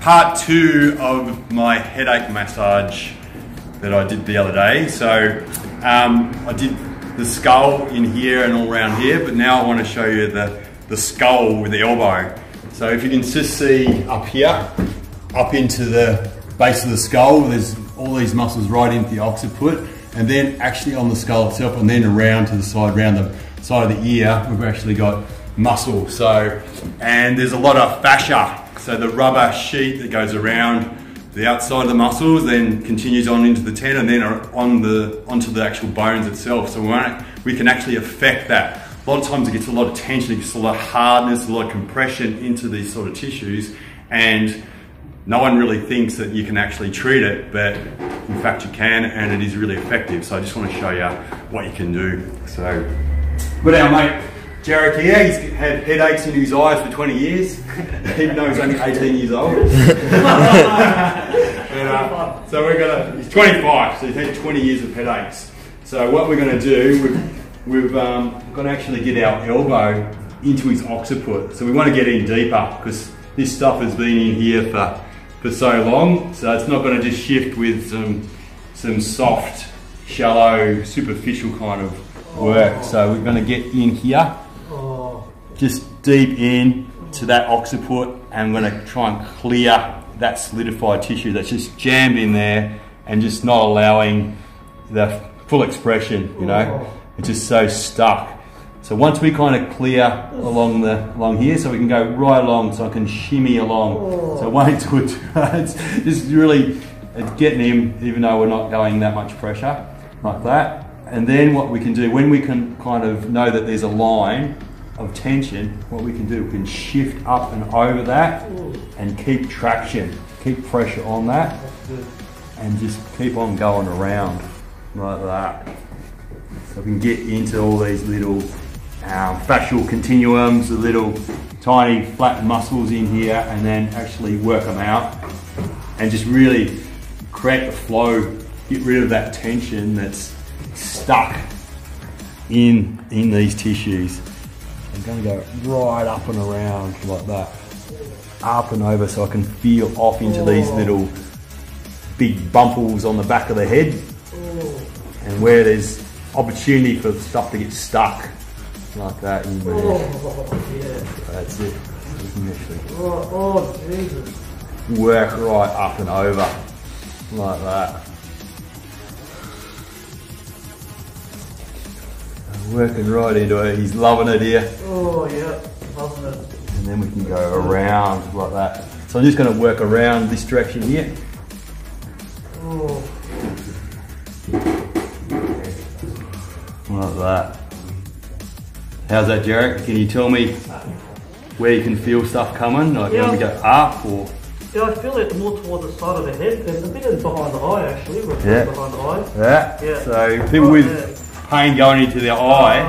part 2 of my headache massage that I did the other day. So I did the skull in here and all around here, but now I want to show you the skull with the elbow. So if you can just see up here, up into the base of the skull, there's all these muscles right into the occiput, and then actually on the skull itself, and then around to the side, around the side of the ear, we've actually got muscle. So, and there's a lot of fascia. So the rubber sheet that goes around the outside of the muscles then continues on into the tendon and then onto the actual bones itself. So we can actually affect that. A lot of times it gets a lot of tension, it gets a lot of hardness, a lot of compression into these sort of tissues, and no one really thinks that you can actually treat it, but in fact you can, and it is really effective. So I just want to show you what you can do. So, but our mate Jarek here, he's had headaches in his eyes for 20 years, even though he's only 18 years old. So he's 25, so he's had 20 years of headaches. So what we're going to do, we've got to actually get our elbow into his occiput. So we want to get in deeper, because this stuff has been in here for so long, so it's not going to just shift with some soft, shallow, superficial kind of work. So we're going to get in here, just deep in to that occiput, and we're going to try and clear that solidified tissue that's just jammed in there and just not allowing the full expression, you know. It's just so stuck. So once we kind of clear along here, so we can go right along, so I can shimmy along. So it won't do it. It's just really getting him, even though we're not going that much pressure, like that. And then what we can do, when we can kind of know that there's a line of tension, what we can do, we can shift up and over that and keep traction, keep pressure on that, and just keep on going around like that. So we can get into all these little fascial continuums, the little tiny flat muscles in here, and then actually work them out and just really create the flow, get rid of that tension that's stuck in these tissues. I'm going to go right up and around like that, up and over, so I can feel off into these little big bumples on the back of the head, and where there's opportunity for stuff to get stuck like that in there. That's it. You can actually Jesus. Work right up and over like that. Working right into it. He's loving it here. Oh yeah, loving it. And then we can go around like that. So I'm just going to work around this direction here. Like that. How's that, Jarek? Can you tell me where you can feel stuff coming? Like when we go up, or? Yeah, I feel it more towards the side of the head. There's a bit of behind the eye actually. Yeah. Behind the eye. Yeah. So people with pain going into their eye,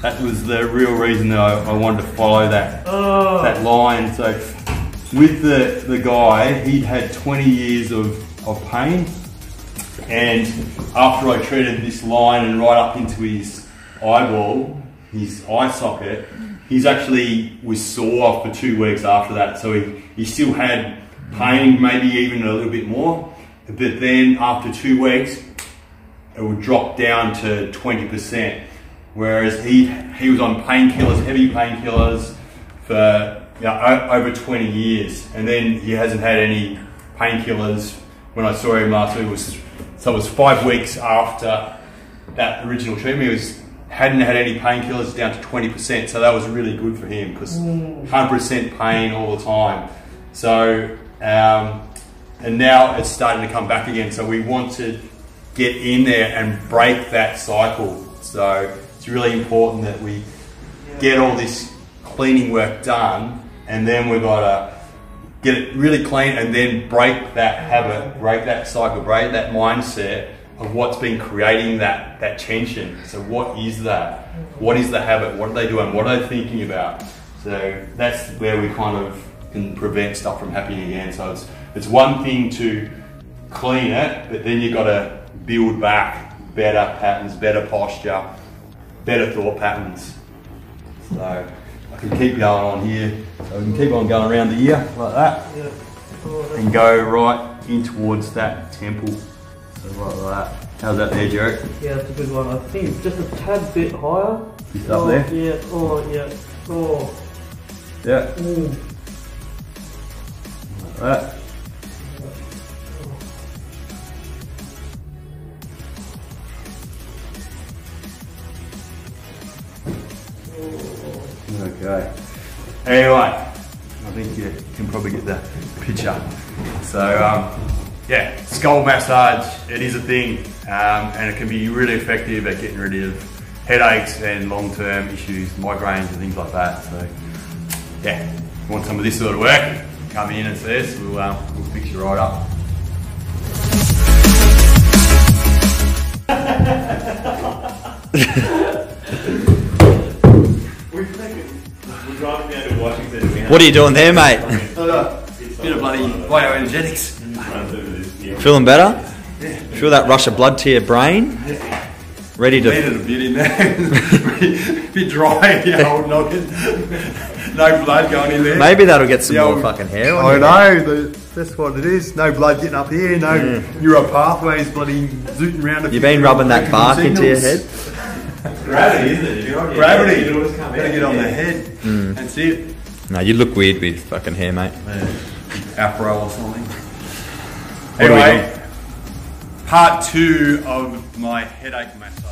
that was the real reason that I wanted to follow that line. So with the guy, he'd had 20 years of pain, and after I treated this line and right up into his eyeball, his eye socket, he's actually was sore for 2 weeks after that. So he still had pain, maybe even a little bit more, but then after 2 weeks, it would drop down to 20%. Whereas he was on painkillers, heavy painkillers, for over 20 years, and then he hasn't had any painkillers. When I saw him last week, it was 5 weeks after that original treatment. He hadn't had any painkillers, down to 20%. So that was really good for him, because 100% pain all the time. So and now it's starting to come back again. So we want to get in there and break that cycle. So it's really important that we get all this cleaning work done, and then we've got to get it really clean and then break that habit, break that cycle, break that mindset of what's been creating that tension. So what is that? What is the habit? What are they doing? What are they thinking about? So that's where we kind of can prevent stuff from happening again. So it's one thing to clean it, but then you've got to build back better patterns, better posture, better thought patterns. So I can keep going on here. So we can keep on going around the ear like that. Yeah. Oh, that's And go right in towards that temple. So like that. How's that there, Joe? Yeah, that's a good one. I think just a tad bit higher. Just up there? Yeah. Oh, yeah. Oh. Yeah. Ooh. Like that. Okay. Anyway, I think you can probably get the picture. So, yeah, skull massage, it is a thing, and it can be really effective at getting rid of headaches and long-term issues, migraines and things like that. So, yeah, if you want some of this sort of work, come in and see us, we'll fix you right up. We're driving down to Washington. What are you doing there, mate? Bit of bloody bioenergetics. Feeling better? Feel that rush of blood to your brain? Ready to... Needed a bit in there. A bit dry in the old noggin. No blood going in there. Maybe that'll get some The more old- fucking hair on I you. know, that's what it is. No blood getting up here, no neural pathways bloody zooting around. You've been rubbing that bark into your head? Gravity, isn't it? If you're on your Gravity. head, it'll just come Gotta out. get on the head. That's it. No, you look weird with fucking hair, mate. Afro or something. What are we Anyway, part 2 of my headache massage.